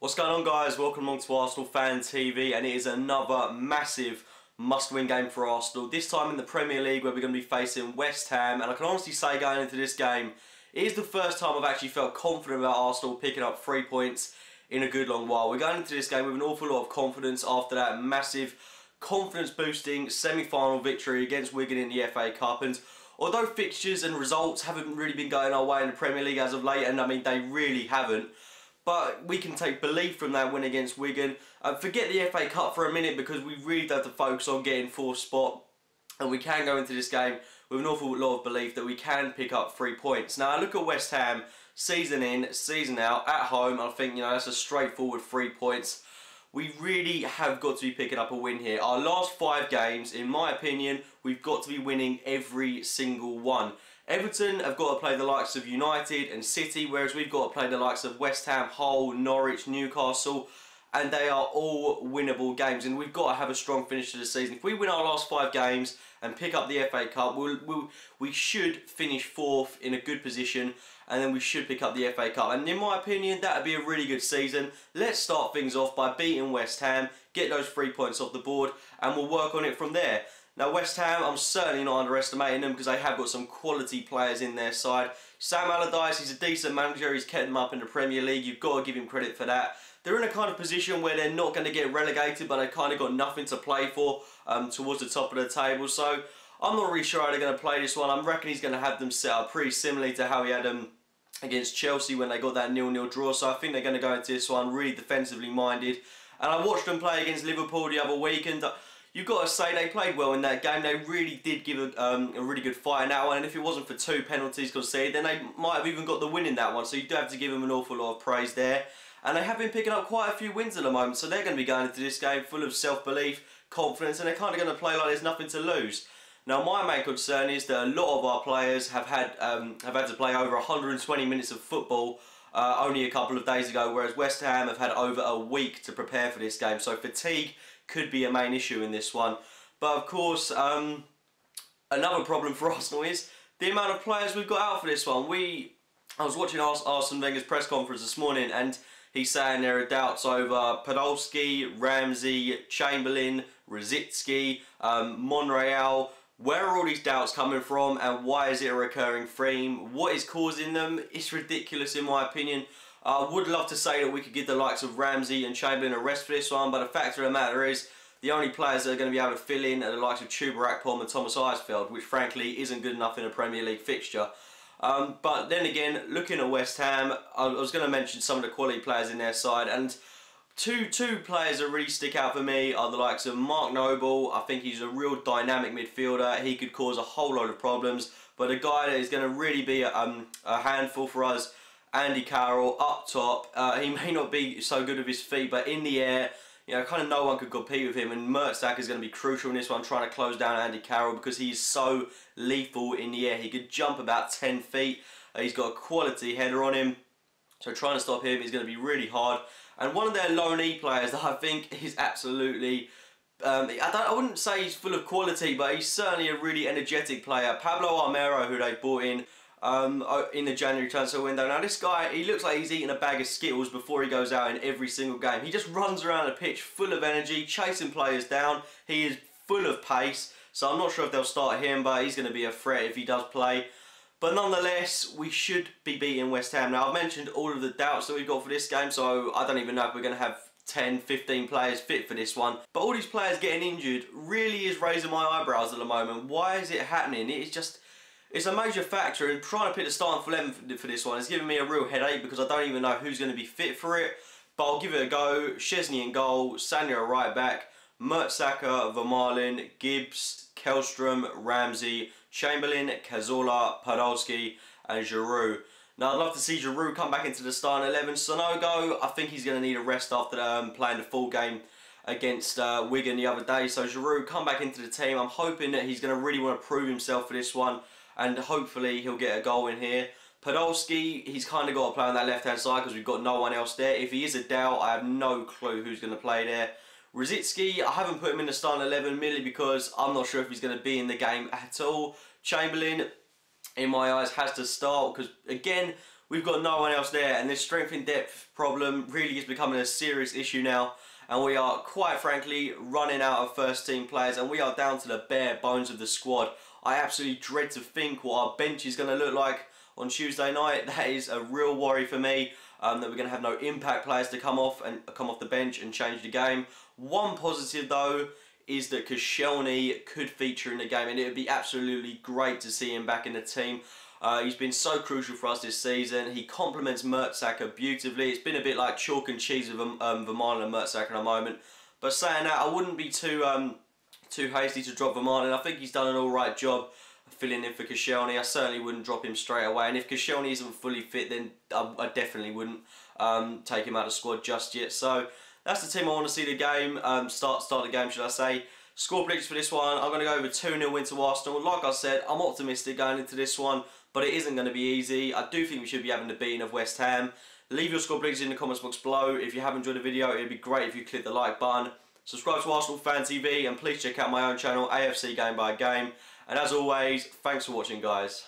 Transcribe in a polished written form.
What's going on, guys? Welcome along to Arsenal Fan TV, and it is another massive must-win game for Arsenal. This time in the Premier League, where we're going to be facing West Ham, and I can honestly say going into this game, it is the first time I've actually felt confident about Arsenal picking up 3 points in a good long while. We're going into this game with an awful lot of confidence after that massive confidence-boosting semi-final victory against Wigan in the FA Cup, and although fixtures and results haven't really been going our way in the Premier League as of late, and I mean they really haven't, but we can take belief from that win against Wigan. Forget the FA Cup for a minute, because we really have to focus on getting fourth spot, and we can go into this game with an awful lot of belief that we can pick up 3 points. Now I look at West Ham, season in, season out, at home, I think, you know, that's a straightforward 3 points. We really have got to be picking up a win here. Our last 5 games, in my opinion, we've got to be winning every single one. Everton have got to play the likes of United and City, whereas we've got to play the likes of West Ham, Hull, Norwich, Newcastle, and they are all winnable games, and we've got to have a strong finish to the season. If we win our last 5 games and pick up the FA Cup, we should finish 4th in a good position, and then we should pick up the FA Cup. And in my opinion, that would be a really good season. Let's start things off by beating West Ham, get those 3 points off the board, and we'll work on it from there. Now West Ham, I'm certainly not underestimating them, because they have got some quality players in their side. Sam Allardyce, he's a decent manager, he's kept them up in the Premier League, you've got to give him credit for that. They're in a kind of position where they're not going to get relegated, but they've kind of got nothing to play for towards the top of the table. So I'm not really sure how they're going to play this one. I reckon he's going to have them set up pretty similarly to how he had them against Chelsea when they got that 0-0 draw. So I think they're going to go into this one really defensively minded. And I watched them play against Liverpool the other week, and you've got to say they played well in that game. They really did give a really good fight in that one, and if it wasn't for 2 penalties conceded, then they might have even got the win in that one. So you do have to give them an awful lot of praise there. And they have been picking up quite a few wins at the moment, so they're going to be going into this game full of self-belief, confidence, and they're kind of going to play like there's nothing to lose. Now my main concern is that a lot of our players have had to play over 120 minutes of football only a couple of days ago, whereas West Ham have had over a week to prepare for this game. So fatigue could be a main issue in this one. But of course, another problem for Arsenal is the amount of players we've got out for this one. I was watching Arsene Wenger's press conference this morning, and he's saying there are doubts over Podolski, Ramsey, Chamberlain, Rosicky, Monreal. Where are all these doubts coming from, and why is it a recurring theme? What is causing them? It's ridiculous in my opinion. I would love to say that we could give the likes of Ramsey and Chamberlain a rest for this one, but the fact of the matter is the only players that are going to be able to fill in are the likes of Chuba Akpom and Thomas Eisfeld, which frankly isn't good enough in a Premier League fixture. But then again, looking at West Ham, I was going to mention some of the quality players in their side, and two players that really stick out for me are the likes of Mark Noble. I think he's a real dynamic midfielder. He could cause a whole lot of problems, but a guy that is going to really be a handful for us, Andy Carroll up top. He may not be so good with his feet, but in the air, you know, kind of no one could compete with him, and Mertesacker is going to be crucial in this one, trying to close down Andy Carroll, because he's so lethal in the air. He could jump about 10 feet. He's got a quality header on him, so trying to stop him is going to be really hard. And one of their loanee players that I think is absolutely, I wouldn't say he's full of quality, but he's certainly a really energetic player, Pablo Armero, who they brought in the January transfer window. Now this guy, he looks like he's eating a bag of Skittles before he goes out in every single game. He just runs around the pitch full of energy, chasing players down. He is full of pace, so I'm not sure if they'll start him, but he's going to be a threat if he does play. But nonetheless, we should be beating West Ham. Now I've mentioned all of the doubts that we've got for this game, so I don't even know if we're going to have 10, 15 players fit for this one. But all these players getting injured really is raising my eyebrows at the moment. Why is it happening? It's a major factor, and trying to pick the starting 11 for this one is giving me a real headache, because I don't even know who's going to be fit for it. But I'll give it a go. Szczesny in goal, Sanya right back, Mertesacker, Vermaelen, Gibbs, Kellstrom, Ramsey, Chamberlain, Cazorla, Podolski and Giroud. Now I'd love to see Giroud come back into the starting 11. Sonogo, I think he's going to need a rest after playing the full game against Wigan the other day. So Giroud, come back into the team. I'm hoping that he's going to really want to prove himself for this one, and hopefully he'll get a goal in here. Podolski, he's kind of got to play on that left-hand side because we've got no one else there. If he is a doubt, I have no clue who's going to play there. Rosicky, I haven't put him in the starting 11 merely because I'm not sure if he's going to be in the game at all. Chamberlain, in my eyes, has to start because, again, we've got no one else there, and this strength in depth problem really is becoming a serious issue now, and we are quite frankly running out of first team players, and we are down to the bare bones of the squad. I absolutely dread to think what our bench is going to look like on Tuesday night. That is a real worry for me, that we're going to have no impact players to come off the bench and change the game. One positive though is that Koscielny could feature in the game, and it would be absolutely great to see him back in the team. He's been so crucial for us this season. He complements Mertesacker beautifully. It's been a bit like chalk and cheese with Vermaelen and Mertesacker in a moment. But saying that, I wouldn't be too hasty to drop Vermaelen. I think he's done an alright job filling in for Koscielny. I certainly wouldn't drop him straight away, and if Koscielny isn't fully fit, then I definitely wouldn't take him out of the squad just yet. So that's the team I want to see the game, start the game should I say. Score predictions for this one, I'm going to go over 2-0 win to Arsenal. Like I said, I'm optimistic going into this one, but it isn't going to be easy. I do think we should be having the beating of West Ham. Leave your score predictions in the comments box below. If you have enjoyed the video, it would be great if you click the like button. Subscribe to Arsenal Fan TV, and please check out my own channel, AFC Game by Game. And as always, thanks for watching, guys.